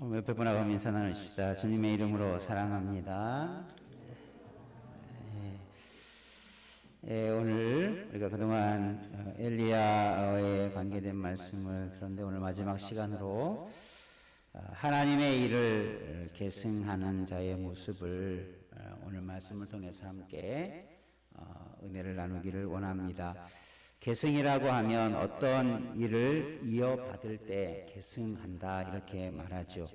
옆에 분하고 인사 나누십시다. 주님의 이름으로 사랑합니다. 오늘 우리가 그동안 엘리야에 관계된 말씀을 들었는데 오늘 마지막 시간으로 하나님의 일을 계승하는 자의 모습을 오늘 말씀을 통해서 함께 은혜를 나누기를 원합니다. 계승이라고 하면 어떤 일을 이어받을 때 계승한다 이렇게 말하죠.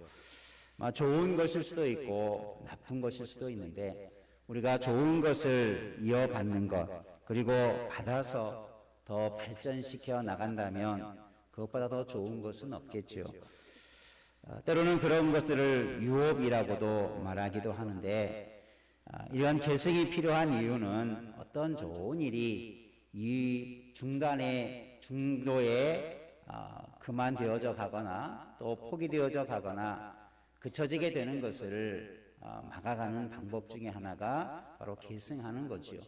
좋은 것일 수도 있고 나쁜 것일 수도 있는데 우리가 좋은 것을 이어받는 것 그리고 받아서 더 발전시켜 나간다면 그것보다 더 좋은 것은 없겠죠. 때로는 그런 것들을 유업이라고도 말하기도 하는데 이러한 계승이 필요한 이유는 어떤 좋은 일이 이 중도에 그만되어져 가거나 또 포기되어져 가거나 그쳐지게 되는 것을 막아가는 방법 중에 하나가 바로 계승하는 거지요.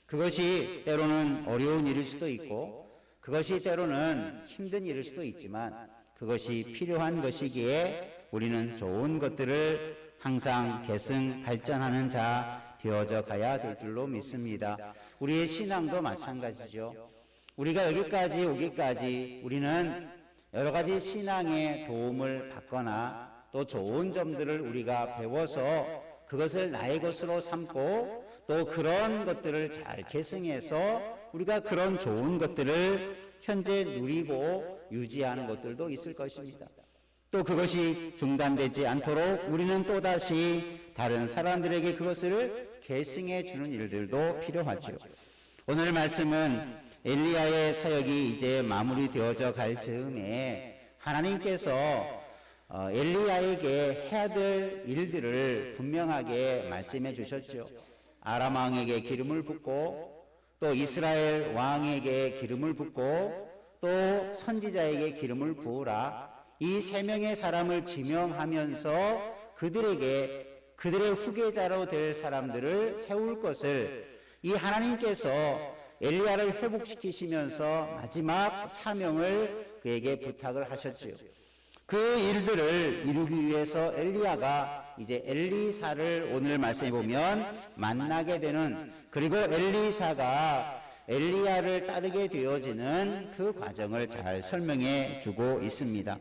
그것이 때로는 어려운 일일 수도 있고 그것이 때로는 힘든 일일 수도 있지만 그것이 필요한 것이기에 우리는 좋은 것들을 항상 계승 발전하는 자 되어져 가야 될 줄로 믿습니다. 우리의 신앙도 마찬가지죠. 우리가 여기까지 오기까지 우리는 여러 가지 신앙의 도움을 받거나 또 좋은 점들을 우리가 배워서 그것을 나의 것으로 삼고 또 그런 것들을 잘 계승해서 우리가 그런 좋은 것들을 현재 누리고 유지하는 것들도 있을 것입니다. 또 그것이 중단되지 않도록 우리는 또다시 다른 사람들에게 그것을 계승해 주는 일들도 필요하죠. 오늘 말씀은 엘리야의 사역이 이제 마무리되어져 갈 즈음에 하나님께서 엘리야에게 해야 될 일들을 분명하게 말씀해 주셨죠. 아람 왕에게 기름을 붓고 또 이스라엘 왕에게 기름을 붓고 또 선지자에게 기름을 부으라. 이 세 명의 사람을 지명하면서 그들의 후계자로 될 사람들을 세울 것을 이 하나님께서 엘리야를 회복시키시면서 마지막 사명을 그에게 부탁을 하셨지요. 그 일들을 이루기 위해서 엘리야가 이제 엘리사를 오늘 말씀해 보면 만나게 되는 그리고 엘리사가 엘리야를 따르게 되어지는 그 과정을 잘 설명해 주고 있습니다.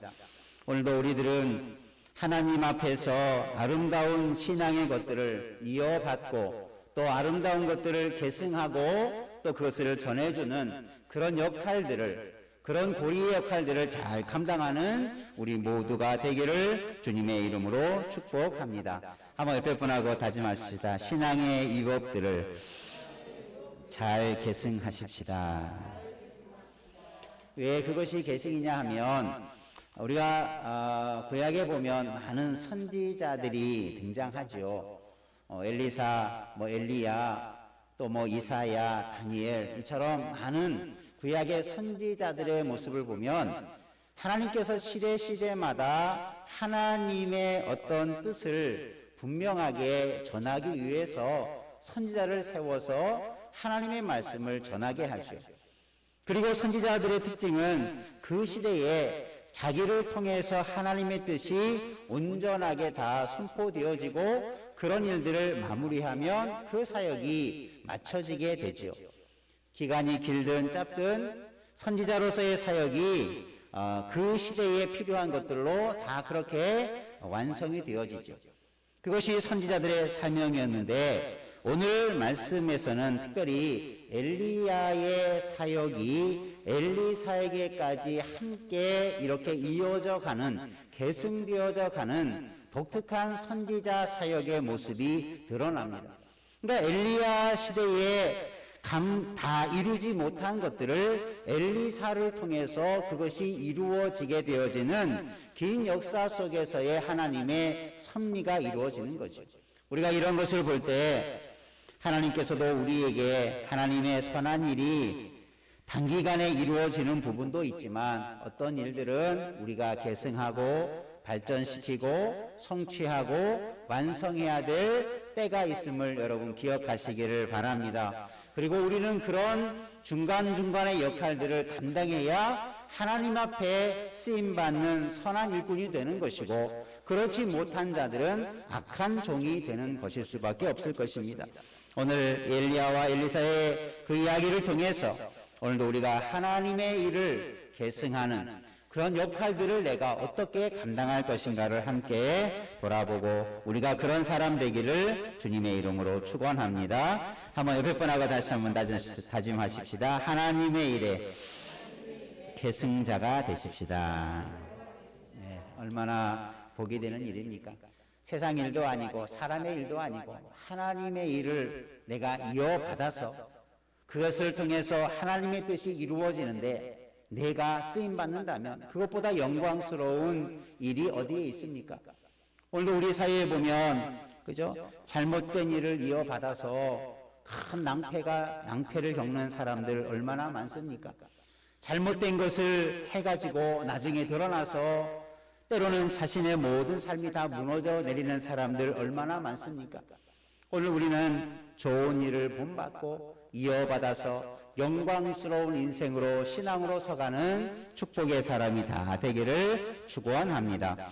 오늘도 우리들은 하나님 앞에서 아름다운 신앙의 것들을 이어받고 또 아름다운 것들을 계승하고 또 그것을 전해주는 그런 역할들을 그런 고리의 역할들을 잘 감당하는 우리 모두가 되기를 주님의 이름으로 축복합니다. 한번 옆에 분하고 다짐하십시다. 신앙의 유업들을 잘 계승하십시다. 왜 그것이 계승이냐 하면 우리가 구약에 보면 많은 선지자들이 등장하죠. 엘리사, 엘리야, 또 이사야, 다니엘 이처럼 많은 구약의 선지자들의 모습을 보면 하나님께서 시대마다 하나님의 어떤 뜻을 분명하게 전하기 위해서 선지자를 세워서 하나님의 말씀을 전하게 하죠. 그리고 선지자들의 특징은 그 시대에 자기를 통해서 하나님의 뜻이 온전하게 다 선포되어지고 그런 일들을 마무리하면 그 사역이 마쳐지게 되죠. 기간이 길든 짧든 선지자로서의 사역이 그 시대에 필요한 것들로 다 그렇게 완성이 되어지죠. 그것이 선지자들의 사명이었는데 오늘 말씀에서는 특별히 엘리야의 사역이 엘리사에게까지 함께 이렇게 이어져 가는 계승되어져 가는 독특한 선지자 사역의 모습이 드러납니다. 그러니까 엘리야 시대에 다 이루지 못한 것들을 엘리사를 통해서 그것이 이루어지게 되어지는 긴 역사 속에서의 하나님의 섭리가 이루어지는 거죠. 우리가 이런 것을 볼 때 하나님께서도 우리에게 하나님의 선한 일이 단기간에 이루어지는 부분도 있지만 어떤 일들은 우리가 계승하고 발전시키고 성취하고 완성해야 될 때가 있음을 여러분 기억하시기를 바랍니다. 그리고 우리는 그런 중간중간의 역할들을 감당해야 하나님 앞에 쓰임받는 선한 일꾼이 되는 것이고, 그렇지 못한 자들은 악한 종이 되는 것일 수밖에 없을 것입니다. 오늘 엘리야와 엘리사의 그 이야기를 통해서 오늘도 우리가 하나님의 일을 계승하는 그런 역할들을 내가 어떻게 감당할 것인가를 함께 돌아보고 우리가 그런 사람 되기를 주님의 이름으로 축원합니다. 한번 옆에 분하고 다시 한번 다짐하십시다. 하나님의 일에 계승자가 되십시다. 네, 얼마나 복이 되는 일입니까? 세상 일도 아니고 사람의 일도 아니고 하나님의 일을 내가 이어받아서 그것을 통해서 하나님의 뜻이 이루어지는데 내가 쓰임받는다면 그것보다 영광스러운 일이 어디에 있습니까? 오늘도 우리 사회에 보면 그죠? 잘못된 일을 이어받아서 큰 낭패를 겪는 사람들 얼마나 많습니까? 잘못된 것을 해가지고 나중에 드러나서 때로는 자신의 모든 삶이 다 무너져 내리는 사람들 얼마나 많습니까? 오늘 우리는 좋은 일을 본받고 이어받아서 영광스러운 인생으로 신앙으로 서가는 축복의 사람이 다 되기를 축원합니다.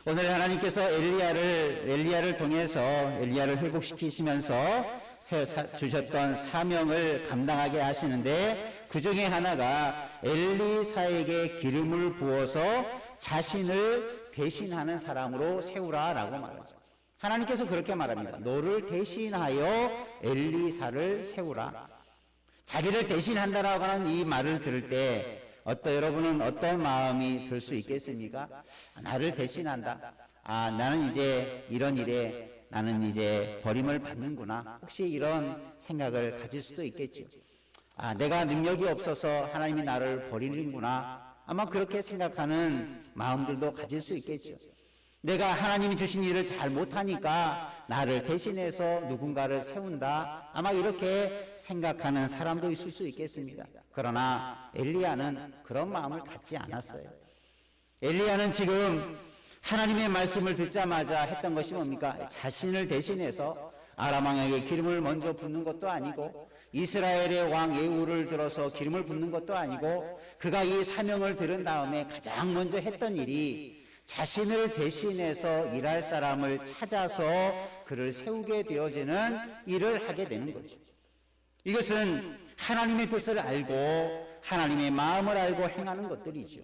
오늘 하나님께서 엘리야를 통해서 엘리야를 회복시키시면서 주셨던 사명을 감당하게 하시는데 그 중에 하나가 엘리사에게 기름을 부어서 자신을 대신하는 사람으로 세우라라고 말하죠. 하나님께서 그렇게 말합니다. 너를 대신하여 엘리사를 세우라. 자기를 대신한다라고 하는 이 말을 들을 때 여러분은 어떤 마음이 들 수 있겠습니까? 나를 대신한다. 나는 이제 이런 일에 나는 이제 버림을 받는구나. 혹시 이런 생각을 가질 수도 있겠죠. 내가 능력이 없어서 하나님이 나를 버리는구나. 아마 그렇게 생각하는 마음들도 가질 수 있겠죠. 내가 하나님이 주신 일을 잘 못하니까 나를 대신해서 누군가를 세운다. 아마 이렇게 생각하는 사람도 있을 수 있겠습니다. 그러나 엘리야는 그런 마음을 갖지 않았어요. 엘리야는 지금 하나님의 말씀을 듣자마자 했던 것이 뭡니까? 자신을 대신해서 아람 왕에게 기름을 먼저 붓는 것도 아니고 이스라엘의 왕 예후를 들어서 기름을 붓는 것도 아니고 그가 이 사명을 들은 다음에 가장 먼저 했던 일이 자신을 대신해서 일할 사람을 찾아서 그를 세우게 되어지는 일을 하게 되는 거죠. 이것은 하나님의 뜻을 알고 하나님의 마음을 알고 행하는 것들이죠.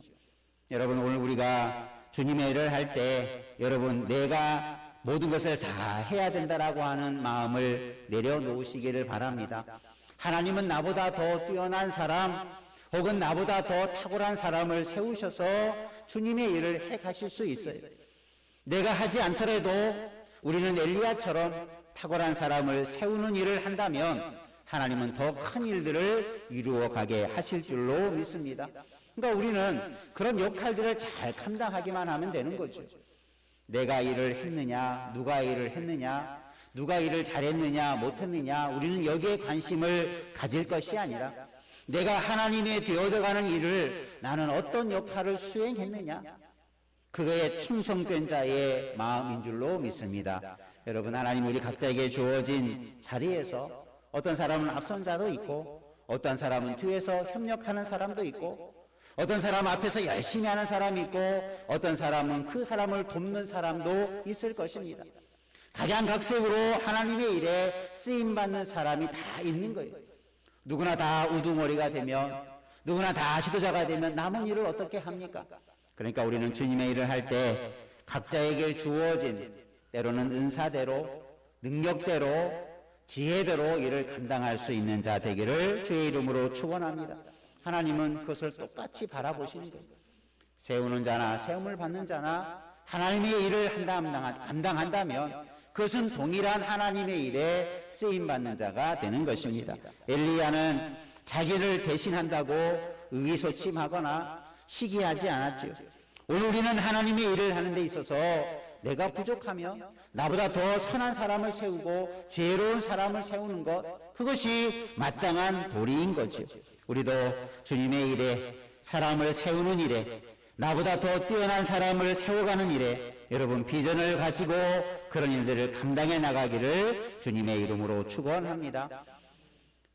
여러분, 오늘 우리가 주님의 일을 할 때 여러분 내가 모든 것을 다 해야 된다라고 하는 마음을 내려놓으시기를 바랍니다. 하나님은 나보다 더 뛰어난 사람 혹은 나보다 더 탁월한 사람을 세우셔서 주님의 일을 해 가실 수 있어요. 내가 하지 않더라도 우리는 엘리야처럼 탁월한 사람을 세우는 일을 한다면 하나님은 더 큰 일들을 이루어 가게 하실 줄로 믿습니다. 그러니까 우리는 그런 역할들을 잘 감당하기만 하면 되는 거죠. 내가 일을 했느냐, 누가 일을 했느냐, 누가 일을 잘했느냐, 못했느냐, 우리는 여기에 관심을 가질 것이 아니라 내가 하나님의 되어져가는 일을 나는 어떤 역할을 수행했느냐, 그거에 충성된 자의 마음인 줄로 믿습니다. 여러분, 하나님 우리 각자에게 주어진 자리에서 어떤 사람은 앞선 자도 있고 어떤 사람은 뒤에서 협력하는 사람도 있고 어떤 사람 앞에서 열심히 하는 사람이 있고 어떤 사람은 그 사람을 돕는 사람도 있을 것입니다. 각양각색으로 하나님의 일에 쓰임받는 사람이 다 있는 거예요. 누구나 다 우두머리가 되면 누구나 다 지도자가 되면 남은 일을 어떻게 합니까? 그러니까 우리는 주님의 일을 할 때 각자에게 주어진 때로는 은사대로 능력대로 지혜대로 일을 감당할 수 있는 자 되기를 주의 이름으로 축원합니다. 하나님은 그것을 똑같이 바라보시는 거예요. 세우는 자나 세움을 받는 자나 하나님의 일을 감당한다면 그것은 동일한 하나님의 일에 쓰임받는 자가 되는 것입니다. 엘리야는 자기를 대신한다고 의기소침하거나 시기하지 않았죠. 오늘 우리는 하나님의 일을 하는 데 있어서 내가 부족하면 나보다 더 선한 사람을 세우고 지혜로운 사람을 세우는 것, 그것이 마땅한 도리인 거죠. 우리도 주님의 일에, 사람을 세우는 일에, 나보다 더 뛰어난 사람을 세워가는 일에 여러분 비전을 가지고 그런 일들을 감당해 나가기를 주님의 이름으로 축원합니다.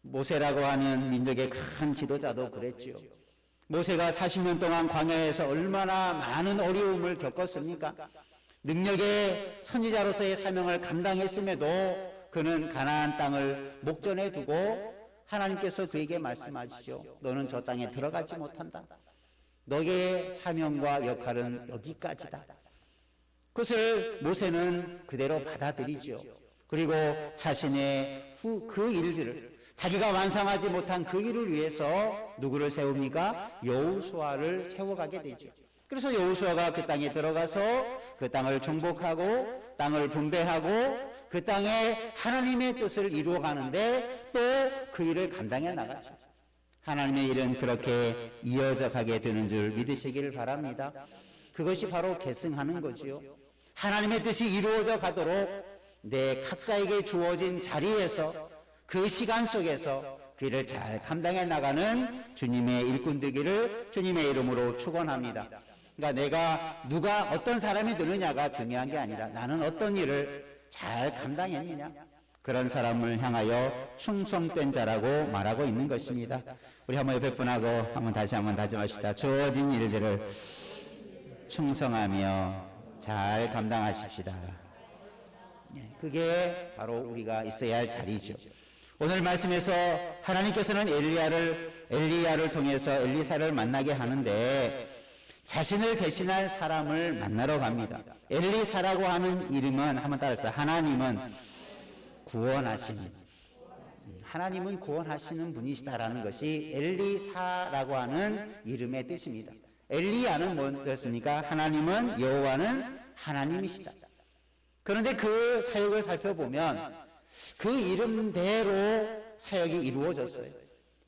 모세라고 하는 민족의 큰 지도자도 그랬죠. 모세가 40년 동안 광야에서 얼마나 많은 어려움을 겪었습니까? 능력의 선지자로서의 사명을 감당했음에도 그는 가나안 땅을 목전에 두고 하나님께서 그에게 말씀하시죠. 너는 저 땅에 들어가지 못한다. 너의 사명과 역할은 여기까지다. 그것을 모세는 그대로 받아들이죠. 그리고 자신의 그 일들을, 자기가 완성하지 못한 그 일을 위해서 누구를 세웁니까? 여호수아를 세워가게 되죠. 그래서 여호수아가 그 땅에 들어가서 그 땅을 정복하고 땅을 분배하고 그 땅에 하나님의 뜻을 이루어가는데 또 그 일을 감당해 나가죠. 하나님의 일은 그렇게 이어져 가게 되는 줄 믿으시기를 바랍니다. 그것이 바로 계승하는 거지요. 하나님의 뜻이 이루어져 가도록 내 각자에게 주어진 자리에서 그 시간 속에서 그 일을 잘 감당해 나가는 주님의 일꾼 되기를 주님의 이름으로 축원합니다. 그러니까 내가 누가 어떤 사람이 되느냐가 중요한 게 아니라 나는 어떤 일을 잘 감당했느냐, 그런 사람을 향하여 충성된 자라고 말하고 있는 것입니다. 우리 한번 옆에 분하고 한번 다시 한번 다짐합시다. 주어진 일들을 충성하며 잘 감당하십시다. 그게 바로 우리가 있어야 할 자리죠. 오늘 말씀에서 하나님께서는 엘리야를 통해서 엘리사를 만나게 하는데 자신을 대신할 사람을 만나러 갑니다. 엘리사라고 하는 이름은 한번 따라합시다. 하나님은 구원하시는, 하나님은 구원하시는 분이시다라는 것이 엘리사라고 하는 이름의 뜻입니다. 엘리야는 뭐였습니까? 하나님은, 여호와는 하나님이시다. 그런데 그 사역을 살펴보면 그 이름대로 사역이 이루어졌어요.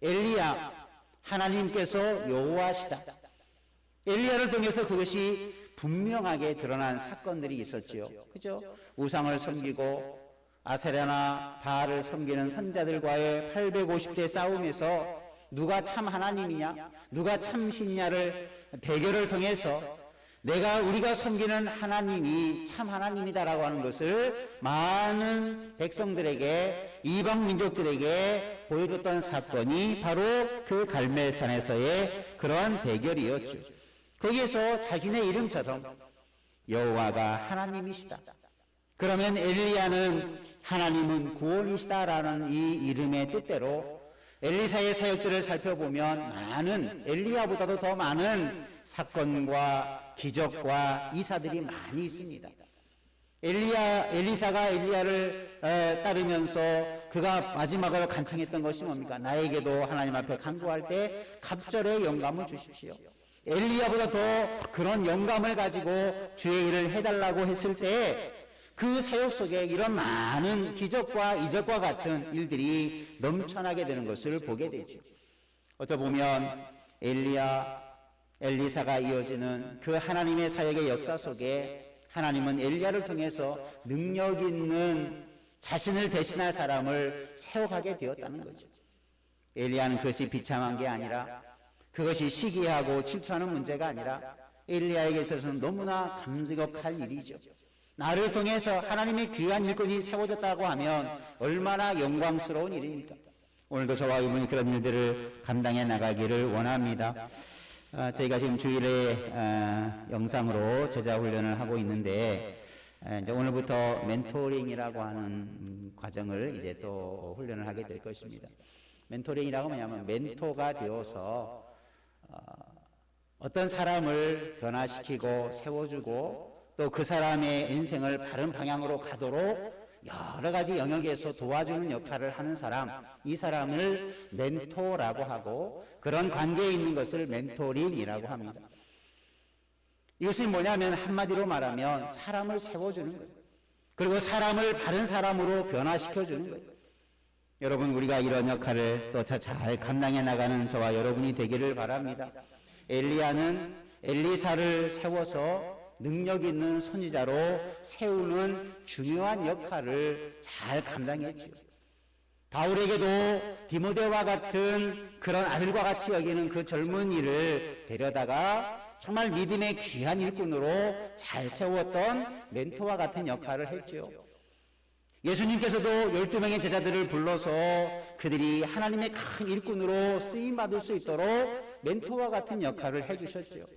엘리야, 하나님께서 여호와시다. 엘리야를 통해서 그것이 분명하게 드러난 사건들이 있었지요. 그죠? 우상을 섬기고 아세라나 바알을 섬기는 선자들과의 850대 싸움에서 누가 참 하나님이냐, 누가 참 신냐를 대결을 통해서 우리가 섬기는 하나님이 참 하나님이다라고 하는 것을 많은 백성들에게, 이방 민족들에게 보여줬던 사건이 바로 그 갈멜산에서의 그런 대결이었죠. 거기에서 자신의 이름처럼 여호와가 하나님이시다. 그러면 엘리야는 하나님은 구원이시다라는 이 이름의 뜻대로 엘리사의 사역들을 살펴보면 엘리야보다도 더 많은 사건과 기적과 이사들이 많이 있습니다. 엘리사가 엘리야를 따르면서 그가 마지막으로 간청했던 것이 뭡니까? 나에게도 하나님 앞에 간구할 때 갑절의 영감을 주십시오. 엘리야보다 더 그런 영감을 가지고 주의 일을 해달라고 했을 때 그 사역 속에 이런 많은 기적과 이적과 같은 일들이 넘쳐나게 되는 것을 보게 되죠. 어떻게 보면 엘리사가 이어지는 그 하나님의 사역의 역사 속에 하나님은 엘리야를 통해서 능력 있는 자신을 대신할 사람을 세워가게 되었다는 거죠. 엘리야는 그것이 비참한 게 아니라, 그것이 시기하고 질투하는 문제가 아니라 엘리야에게 있어서는 너무나 감격할 일이죠. 나를 통해서 하나님의 귀한 일꾼이 세워졌다고 하면 얼마나 영광스러운 일입니까? 오늘도 저와 이분이 그런 일들을 감당해 나가기를 원합니다. 저희가 지금 주일에 영상으로 제자 훈련을 하고 있는데 이제 오늘부터 멘토링이라고 하는 과정을 이제 또 훈련을 하게 될 것입니다. 멘토링이라고 뭐냐면 멘토가 되어서 어떤 사람을 변화시키고 세워주고 또 그 사람의 인생을 바른 방향으로 가도록 여러 가지 영역에서 도와주는 역할을 하는 사람, 이 사람을 멘토라고 하고 그런 관계에 있는 것을 멘토링이라고 합니다. 이것이 뭐냐면 한마디로 말하면 사람을 세워주는 거예요. 그리고 사람을 바른 사람으로 변화시켜주는 거예요. 여러분, 우리가 이런 역할을 또 잘 감당해 나가는 저와 여러분이 되기를 바랍니다. 엘리야는 엘리사를 세워서 능력 있는 선지자로 세우는 중요한 역할을 잘 감당했죠. 바울에게도 디모데와 같은 그런 아들과 같이 여기는 그 젊은이를 데려다가 정말 믿음의 귀한 일꾼으로 잘 세웠던 멘토와 같은 역할을 했죠. 예수님께서도 12명의 제자들을 불러서 그들이 하나님의 큰 일꾼으로 쓰임받을 수 있도록 멘토와 같은 역할을 해주셨죠.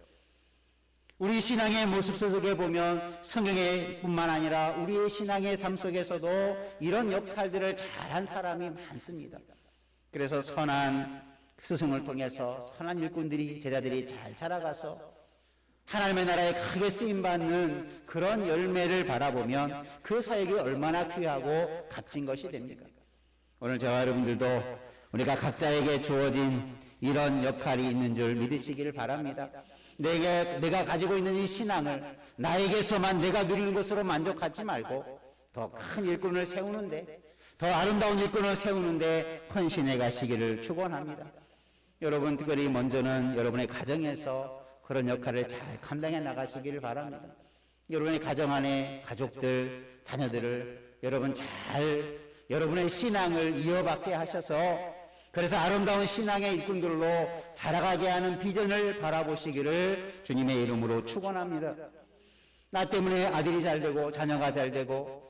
우리 신앙의 모습 속에 보면 성경에 뿐만 아니라 우리의 신앙의 삶 속에서도 이런 역할들을 잘한 사람이 많습니다. 그래서 선한 스승을 통해서 선한 일꾼들이, 제자들이 잘 자라가서 하나님의 나라에 크게 쓰임받는 그런 열매를 바라보면 그 사역이 얼마나 귀하고 값진 것이 됩니까? 오늘 저와 여러분들도 우리가 각자에게 주어진 이런 역할이 있는 줄 믿으시기를 바랍니다. 내가 가지고 있는 이 신앙을 나에게서만 내가 누리는 것으로 만족하지 말고 더 큰 일꾼을 세우는데, 더 아름다운 일꾼을 세우는데 헌신해 가시기를 축원합니다. 여러분, 특별히 먼저는 여러분의 가정에서 그런 역할을 잘 감당해 나가시기를 바랍니다. 여러분의 가정 안에 가족들, 자녀들을 여러분의 신앙을 이어받게 하셔서 그래서 아름다운 신앙의 일꾼들로 자라가게 하는 비전을 바라보시기를 주님의 이름으로 축원합니다. 나 때문에 아들이 잘 되고 자녀가 잘 되고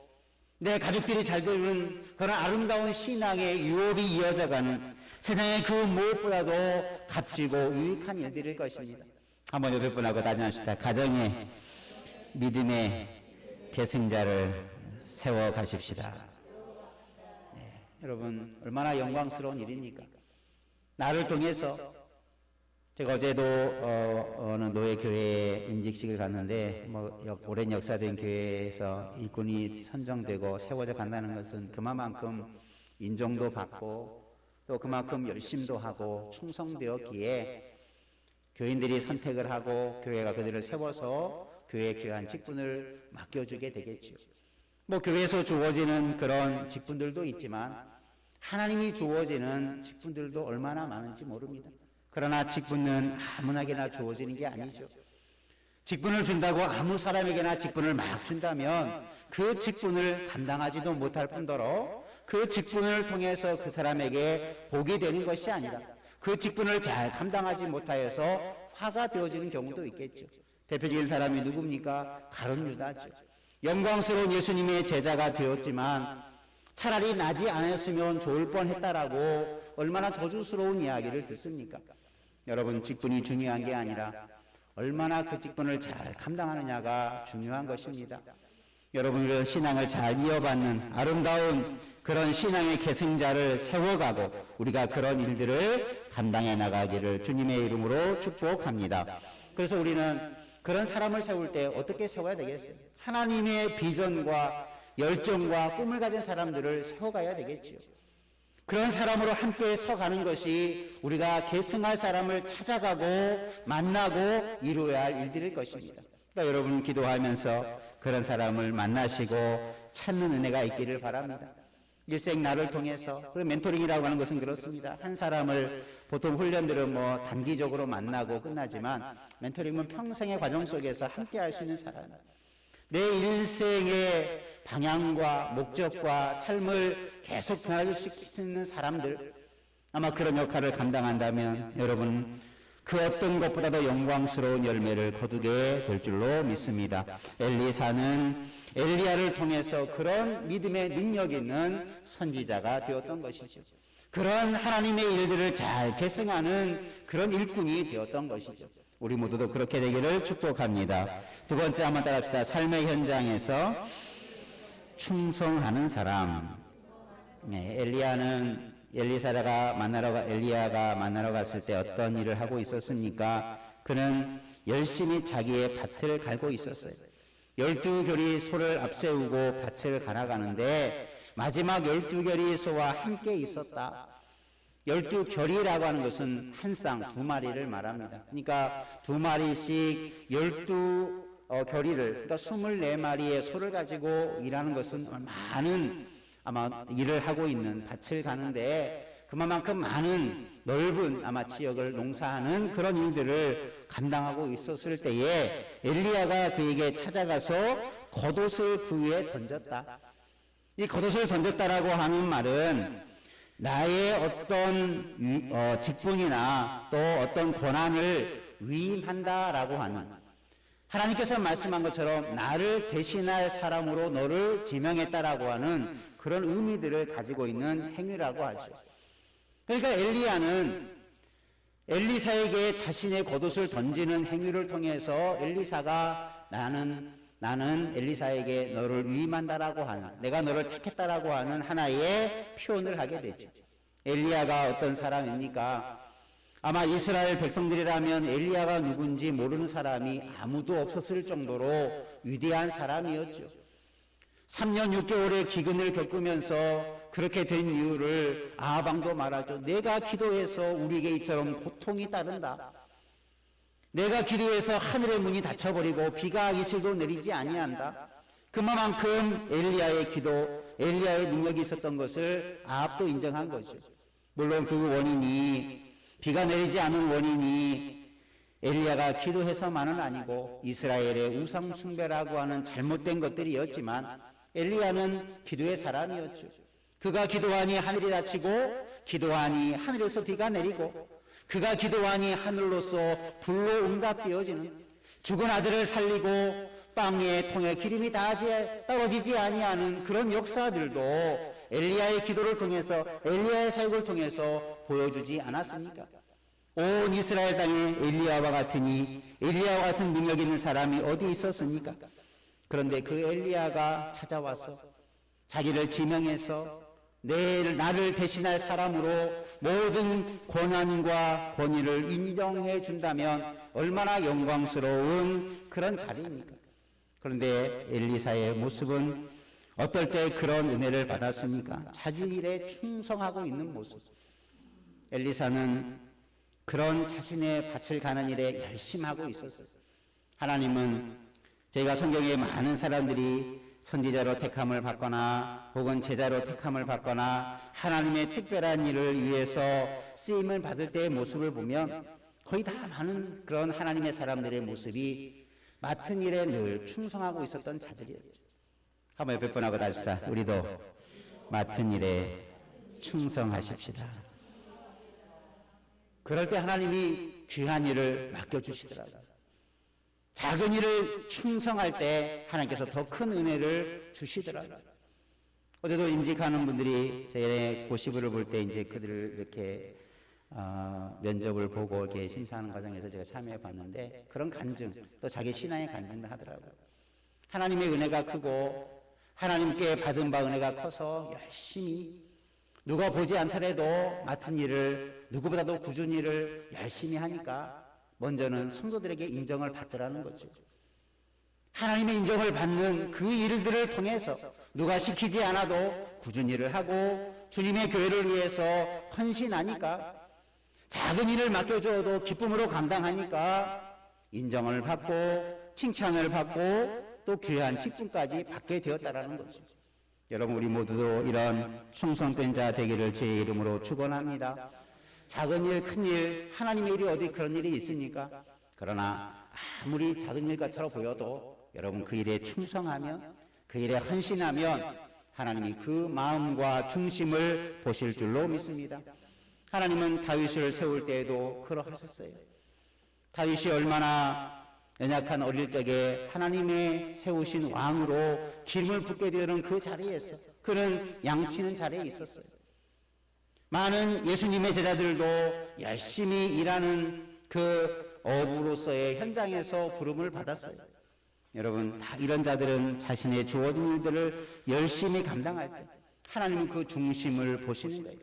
내 가족들이 잘 되는 그런 아름다운 신앙의 유업이 이어져가는 세상의 그 무엇보다도 값지고 유익한 일들일 것입니다. 한번 여덟 분하고 다짐합시다. 가정에 믿음의 계승자를 세워가십시다. 여러분, 얼마나 영광스러운 일입니까? 나를 통해서, 제가 어제도 어느 노예교회에 임직식을 갔는데 오랜 역사된 교회에서 일꾼이 선정되고 세워져 간다는 것은 그만큼 인정도 받고 또 그만큼 열심도 하고 충성되었기에 교인들이 선택을 하고 교회가 그들을 세워서 교회에 귀한 직분을 맡겨주게 되겠죠. 교회에서 주어지는 그런 직분들도 있지만 하나님이 주어지는 직분들도 얼마나 많은지 모릅니다. 그러나 직분은 아무나게나 주어지는 게 아니죠. 직분을 준다고 아무 사람에게나 직분을 막 준다면 그 직분을 감당하지도 못할 뿐더러 그 직분을 통해서 그 사람에게 복이 되는 것이 아니라 그 직분을 잘 감당하지 못하여서 화가 되어지는 경우도 있겠죠. 대표적인 사람이 누굽니까? 가룟 유다죠. 영광스러운 예수님의 제자가 되었지만 차라리 나지 않았으면 좋을 뻔했다라고 얼마나 저주스러운 이야기를 듣습니까? 여러분, 직분이 중요한 게 아니라 얼마나 그 직분을 잘 감당하느냐가 중요한 것입니다. 여러분의 신앙을 잘 이어받는 아름다운 그런 신앙의 계승자를 세워가고 우리가 그런 일들을 감당해 나가기를 주님의 이름으로 축복합니다. 그래서 우리는 그런 사람을 세울 때 어떻게 세워야 되겠어요? 하나님의 비전과 열정과 꿈을 가진 사람들을 세워가야 되겠지요. 그런 사람으로 함께 서가는 것이 우리가 계승할 사람을 찾아가고 만나고 이루어야 할 일들일 것입니다. 그러니까 여러분 기도하면서 그런 사람을 만나시고 찾는 은혜가 있기를 바랍니다. 일생 나를 통해서, 그리고 멘토링이라고 하는 것은 그렇습니다. 한 사람을 보통 훈련들은 단기적으로 만나고 끝나지만 멘토링은 평생의 과정 속에서 함께 할 수 있는 사람, 내 일생의 방향과 목적과 삶을 계속 변화줄 수 있는 사람들, 아마 그런 역할을 감당한다면 여러분 그 어떤 것보다도 영광스러운 열매를 거두게 될 줄로 믿습니다. 엘리사는 엘리야를 통해서 그런 믿음의 능력 있는 선지자가 되었던 것이죠. 그런 하나님의 일들을 잘 계승하는 그런 일꾼이 되었던 것이죠. 우리 모두도 그렇게 되기를 축복합니다. 두 번째 한번 따라합시다. 삶의 현장에서 충성하는 사람. 엘리야가 만나러 갔을 때 어떤 일을 하고 있었습니까? 그는 열심히 자기의 밭을 갈고 있었어요. 12결이 소를 앞세우고 밭을 갈아가는데 마지막 12결이 소와 함께 있었다. 12결이라고 하는 것은 한 쌍 2마리를 말합니다. 그러니까 2마리씩 12결이를, 그러니까 24마리의 소를 가지고 일하는 것은 많은 아마 일을 하고 있는 밭을 가는데 그만큼 많은 넓은 아마 지역을 농사하는 그런 일들을 감당하고 있었을 때에 엘리야가 그에게 찾아가서 겉옷을 그 위에 던졌다. 이 겉옷을 던졌다라고 하는 말은 나의 어떤 직분이나 또 어떤 권한을 위임한다라고 하는, 하나님께서 말씀한 것처럼 나를 대신할 사람으로 너를 지명했다라고 하는 그런 의미들을 가지고 있는 행위라고 하죠. 그러니까 엘리사에게 자신의 겉옷을 던지는 행위를 통해서 엘리사가 나는 엘리사에게 너를 위임한다라고 하는, 내가 너를 택했다라고 하는 하나의 표현을 하게 되죠. 엘리야가 어떤 사람입니까? 아마 이스라엘 백성들이라면 엘리야가 누군지 모르는 사람이 아무도 없었을 정도로 위대한 사람이었죠. 3년 6개월의 기근을 겪으면서 그렇게 된 이유를 아하방도 말하죠. 내가 기도해서 우리에게 이처럼 고통이 따른다. 내가 기도해서 하늘의 문이 닫혀버리고 비가 이슬도 내리지 아니한다. 그만큼 엘리야의 기도, 엘리야의 능력이 있었던 것을 아합도 인정한 거죠. 물론 그 원인이, 비가 내리지 않은 원인이 엘리야가 기도해서만은 아니고 이스라엘의 우상 숭배라고 하는 잘못된 것들이었지만 엘리야는 기도의 사람이었죠. 그가 기도하니 하늘이 닫히고, 기도하니 하늘에서 비가 내리고, 그가 기도하니 하늘로서 불로 응답되어지는, 죽은 아들을 살리고 빵의 통에 기름이 떨어지지 아니하는 그런 역사들도 엘리야의 기도를 통해서, 엘리야의 사역을 통해서 보여주지 않았습니까? 온 이스라엘 땅에 엘리야와 같은 능력 있는 사람이 어디 있었습니까? 그런데 그 엘리야가 찾아와서 자기를 지명해서 나를 대신할 사람으로 모든 권한과 권위를 인정해 준다면 얼마나 영광스러운 그런 자리입니까? 그런데 엘리사의 모습은 어떨 때 그런 은혜를 받았습니까? 자기 일에 충성하고 있는 모습. 엘리사는 그런 자신의 밭을 가는 일에 열심히 하고 있었어요. 하나님은 저희가 성경에 많은 사람들이 선지자로 택함을 받거나 혹은 제자로 택함을 받거나 하나님의 특별한 일을 위해서 쓰임을 받을 때의 모습을 보면 거의 다 많은 그런 하나님의 사람들의 모습이 맡은 일에 늘 충성하고 있었던 자들이었죠. 한번 옆에 분하고 다시다. 우리도 맡은 일에 충성하십시다. 그럴 때 하나님이 귀한 일을 맡겨주시더라고요. 작은 일을 충성할 때 하나님께서 더 큰 은혜를 주시더라고요. 어제도 임직하는 분들이 저희 고시부를 볼 때 이제 그들을 이렇게 면접을 보고 이렇게 심사하는 과정에서 제가 참여해 봤는데 그런 간증, 또 자기 신앙의 간증도 하더라고요. 하나님의 은혜가 크고 하나님께 받은 바 은혜가 커서 열심히 누가 보지 않더라도 맡은 일을 누구보다도 꾸준히 일을 열심히 하니까 먼저는 성도들에게 인정을 받더라는 거죠. 하나님의 인정을 받는 그 일들을 통해서 누가 시키지 않아도 꾸준히 일을 하고 주님의 교회를 위해서 헌신하니까 작은 일을 맡겨줘도 기쁨으로 감당하니까 인정을 받고 칭찬을 받고 또 귀한 직분까지 받게 되었다라는 거죠. 여러분, 우리 모두도 이런 충성된 자 되기를 주의 이름으로 축원합니다. 작은 일, 큰 일, 하나님의 일이 어디 그런 일이 있습니까? 그러나 아무리 작은 일 같처럼 보여도 여러분 그 일에 충성하면, 그 일에 헌신하면 하나님이 그 마음과 중심을 보실 줄로 믿습니다. 하나님은 다윗을 세울 때에도 그러하셨어요. 다윗이 얼마나 연약한 어릴 적에 하나님의 세우신 왕으로 기름을 붓게 되는 그 자리에서 그는 양치는 자리에 있었어요. 많은 예수님의 제자들도 열심히 일하는 그 어부로서의 현장에서 부름을 받았어요. 여러분, 다 이런 자들은 자신의 주어진 일들을 열심히 감당할 때 하나님은 그 중심을 보시는 거예요.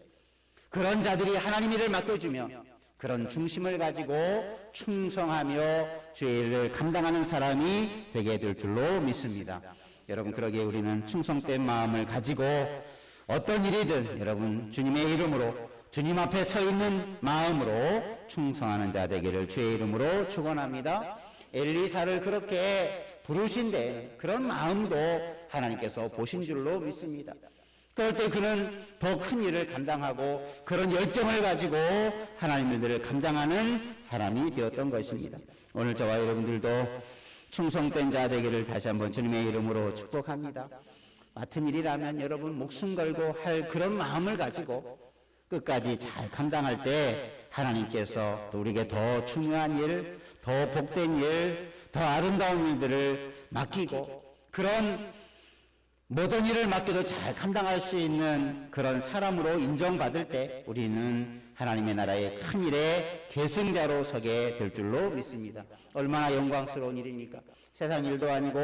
그런 자들이 하나님 일을 맡겨주면 그런 중심을 가지고 충성하며 주의 일을 감당하는 사람이 되게 될 줄로 믿습니다. 여러분, 그러기에 우리는 충성된 마음을 가지고 어떤 일이든 여러분 주님의 이름으로 주님 앞에 서 있는 마음으로 충성하는 자 되기를 주의 이름으로 축원합니다. 엘리사를 그렇게 부르신데 그런 마음도 하나님께서 보신 줄로 믿습니다. 그럴 때 그는 더 큰 일을 감당하고 그런 열정을 가지고 하나님의 일을 감당하는 사람이 되었던 것입니다. 오늘 저와 여러분들도 충성된 자 되기를 다시 한번 주님의 이름으로 축복합니다. 맡은 일이라면 여러분 목숨 걸고 할 그런 마음을 가지고 끝까지 잘 감당할 때 하나님께서 또 우리에게 더 중요한 일, 더 복된 일, 더 아름다운 일들을 맡기고 그런 모든 일을 맡겨도 잘 감당할 수 있는 그런 사람으로 인정받을 때 우리는 하나님의 나라의 큰 일의 계승자로 서게 될 줄로 믿습니다. 얼마나 영광스러운 일입니까? 세상 일도 아니고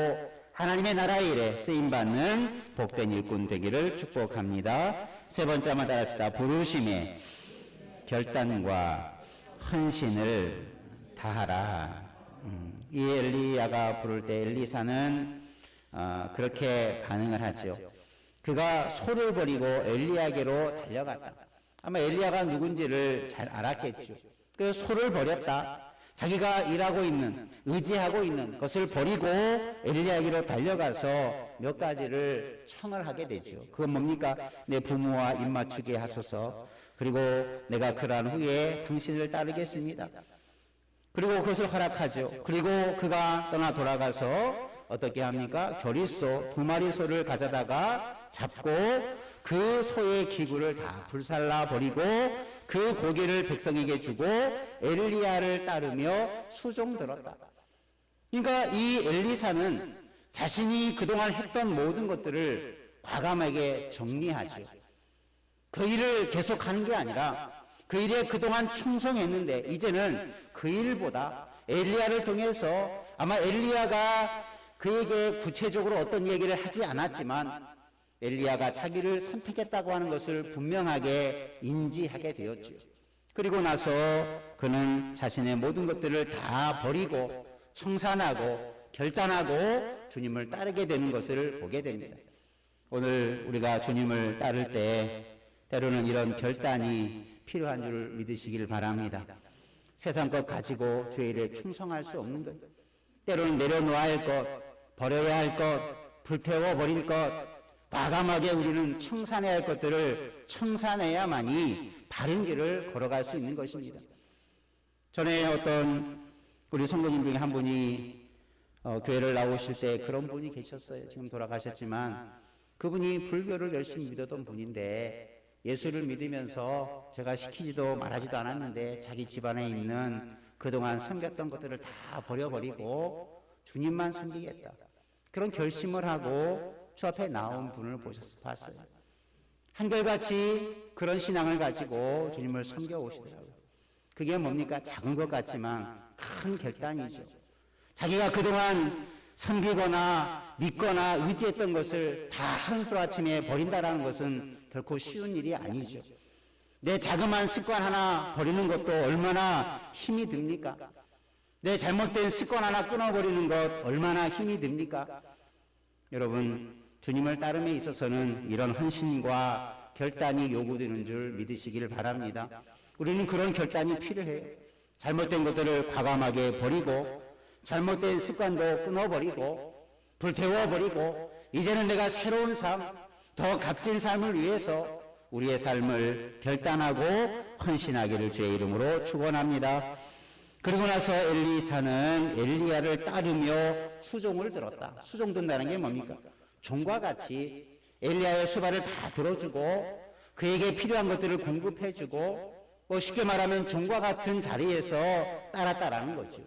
하나님의 나라의 일에 쓰임받는 복된 일꾼 되기를 축복합니다. 세 번째만 따라합시다. 부르심에 결단과 헌신을 다하라. 이 엘리야가 부를 때 엘리사는 그렇게 반응을 하죠. 그가 소를 버리고 엘리야에게로 달려갔다. 아마 엘리야가 누군지를 잘 알았겠죠. 그래서 소를 버렸다. 자기가 일하고 있는, 의지하고 있는 것을 버리고 엘리야에게로 달려가서 몇 가지를 청을 하게 되죠. 그건 뭡니까? 내 부모와 입맞추게 하소서. 그리고 내가 그러한 후에 당신을 따르겠습니다. 그리고 그것을 허락하죠. 그리고 그가 떠나 돌아가서 어떻게 합니까? 겨릿소 2마리 소를 가져다가 잡고 그 소의 기구를 다 불살라 버리고 그 고기를 백성에게 주고 엘리야를 따르며 수종 들었다. 그러니까 이 엘리사는 자신이 그동안 했던 모든 것들을 과감하게 정리하죠. 그 일을 계속하는 게 아니라 그 일에 그동안 충성했는데 이제는 그 일보다 엘리야를 통해서 아마 엘리야가 그에게 구체적으로 어떤 얘기를 하지 않았지만 엘리야가 자기를 선택했다고 하는 것을 분명하게 인지하게 되었죠. 그리고 나서 그는 자신의 모든 것들을 다 버리고 청산하고 결단하고 주님을 따르게 되는 것을 보게 됩니다. 오늘 우리가 주님을 따를 때 때로는 이런 결단이 필요한 줄 믿으시길 바랍니다. 세상 것 가지고 주의 일에 충성할 수 없는 것, 때로는 내려놓아야 할 것, 버려야 할 것, 불태워버릴 것, 과감하게 우리는 청산해야 할 것들을 청산해야만이 바른 길을 걸어갈 수 있는 것입니다. 전에 어떤 우리 성도님 중에 한 분이 교회를 나오실 때 그런 분이 계셨어요. 지금 돌아가셨지만 그분이 불교를 열심히 믿었던 분인데 예수를 믿으면서 제가 시키지도 말하지도 않았는데 자기 집안에 있는 그동안 섬겼던 것들을 다 버려버리고 주님만 섬기겠다. 그런 결심을 하고 주 앞에 나온 분을 봤어요. 한결같이 그런 신앙을 가지고 주님을 섬겨오시더라고요. 그게 뭡니까? 작은 것 같지만 큰 결단이죠. 자기가 그동안 섬기거나 믿거나 의지했던 것을 다 하루아침에 버린다는 것은 결코 쉬운 일이 아니죠. 내 자그마한 습관 하나 버리는 것도 얼마나 힘이 듭니까? 내 잘못된 습관 하나 끊어버리는 것 얼마나 힘이 듭니까? 여러분, 주님을 따름에 있어서는 이런 헌신과 결단이 요구되는 줄 믿으시기를 바랍니다. 우리는 그런 결단이 필요해요. 잘못된 것들을 과감하게 버리고 잘못된 습관도 끊어버리고 불태워버리고 이제는 내가 새로운 삶, 더 값진 삶을 위해서 우리의 삶을 결단하고 헌신하기를 주의 이름으로 축원합니다. 그리고 나서 엘리사는 엘리야를 따르며 수종을 들었다. 수종 든다는 게 뭡니까? 종과 같이 엘리야의 수발을 다 들어주고 그에게 필요한 것들을 공급해주고 쉽게 말하면 종과 같은 자리에서 따랐다라는 거죠.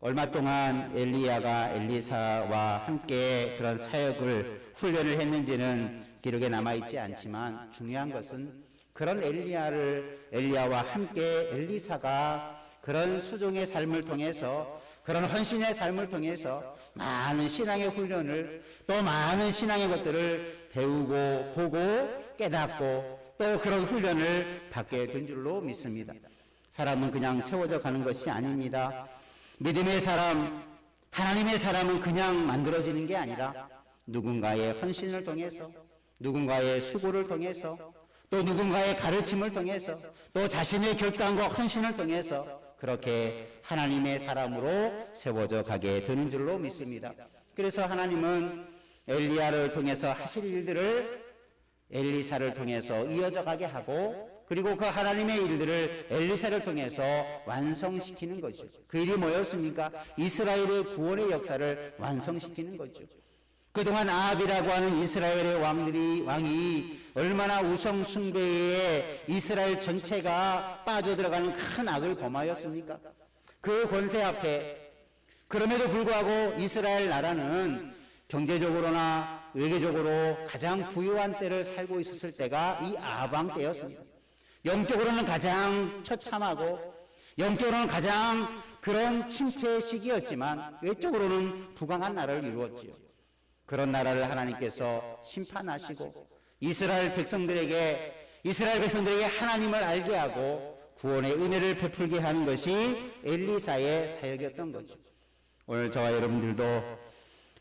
얼마 동안 엘리야가 엘리사와 함께 그런 사역을 훈련을 했는지는 기록에 남아있지 않지만 중요한 것은 그런 엘리야와 함께 엘리사가 그런 수종의 삶을 통해서 그런 헌신의 삶을 통해서 많은 신앙의 훈련을 또 많은 신앙의 것들을 배우고 보고 깨닫고 또 그런 훈련을 받게 된 줄로 믿습니다. 사람은 그냥 세워져 가는 것이 아닙니다. 믿음의 사람, 하나님의 사람은 그냥 만들어지는 게 아니라 누군가의 헌신을 통해서 누군가의 수고를 통해서 또 누군가의 가르침을 통해서 또 자신의 결단과 헌신을 통해서 그렇게 하나님의 사람으로 세워져 가게 되는 줄로 믿습니다. 그래서 하나님은 엘리야를 통해서 하실 일들을 엘리사를 통해서 이어져 가게 하고 그리고 그 하나님의 일들을 엘리사를 통해서 완성시키는 거죠. 그 일이 뭐였습니까? 이스라엘의 구원의 역사를 완성시키는 거죠. 그동안 아합이라고 하는 이스라엘의 왕이 얼마나 우상 숭배에 이스라엘 전체가 빠져들어가는 큰 악을 범하였습니까? 그 권세 앞에 그럼에도 불구하고 이스라엘 나라는 경제적으로나 외교적으로 가장 부유한 때를 살고 있었을 때가 이 아합 왕 때였습니다. 영적으로는 가장 처참하고 영적으로는 가장 그런 침체의 시기였지만 외적으로는 부강한 나라를 이루었지요. 그런 나라를 하나님께서 심판하시고 이스라엘 백성들에게 하나님을 알게 하고 구원의 은혜를 베풀게 하는 것이 엘리사의 사역이었던 거죠. 오늘 저와 여러분들도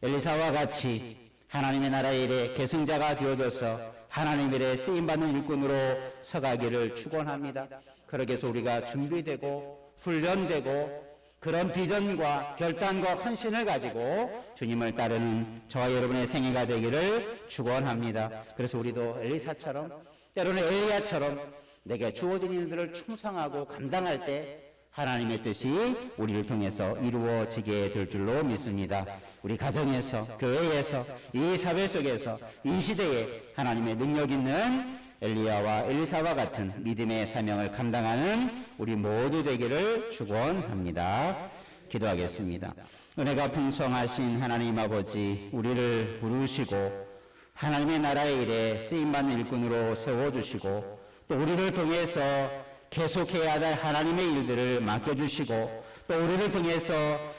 엘리사와 같이 하나님의 나라의 일에 계승자가 되어져서 하나님의 일에 쓰임받는 일꾼으로 서가기를 축원합니다. 그러기 위해서 우리가 준비되고 훈련되고 그런 비전과 결단과 헌신을 가지고 주님을 따르는 저와 여러분의 생애가 되기를 축원합니다. 그래서 우리도 엘리사처럼 때로는 엘리야처럼 내게 주어진 일들을 충성하고 감당할 때 하나님의 뜻이 우리를 통해서 이루어지게 될 줄로 믿습니다. 우리 가정에서, 교회에서, 이 사회 속에서, 이 시대에 하나님의 능력 있는 엘리야와 엘리사와 같은 믿음의 사명을 감당하는 우리 모두 되기를 축원합니다. 기도하겠습니다. 은혜가 풍성하신 하나님 아버지, 우리를 부르시고 하나님의 나라의 일에 쓰임받는 일꾼으로 세워주시고 또 우리를 통해서 계속해야 할 하나님의 일들을 맡겨주시고 또 우리를 통해서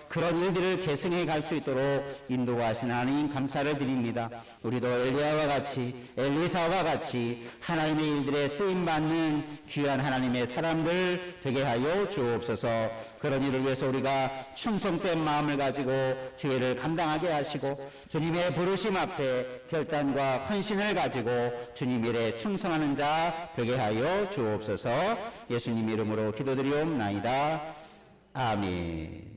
그런 일들을 계승해 갈 수 있도록 인도하신 하나님 감사를 드립니다. 우리도 엘리야와 같이 엘리사와 같이 하나님의 일들에 쓰임받는 귀한 하나님의 사람들 되게 하여 주옵소서. 그런 일을 위해서 우리가 충성된 마음을 가지고 죄를 감당하게 하시고 주님의 부르심 앞에 결단과 헌신을 가지고 주님 일에 충성하는 자 되게 하여 주옵소서. 예수님 이름으로 기도드리옵나이다. 아멘.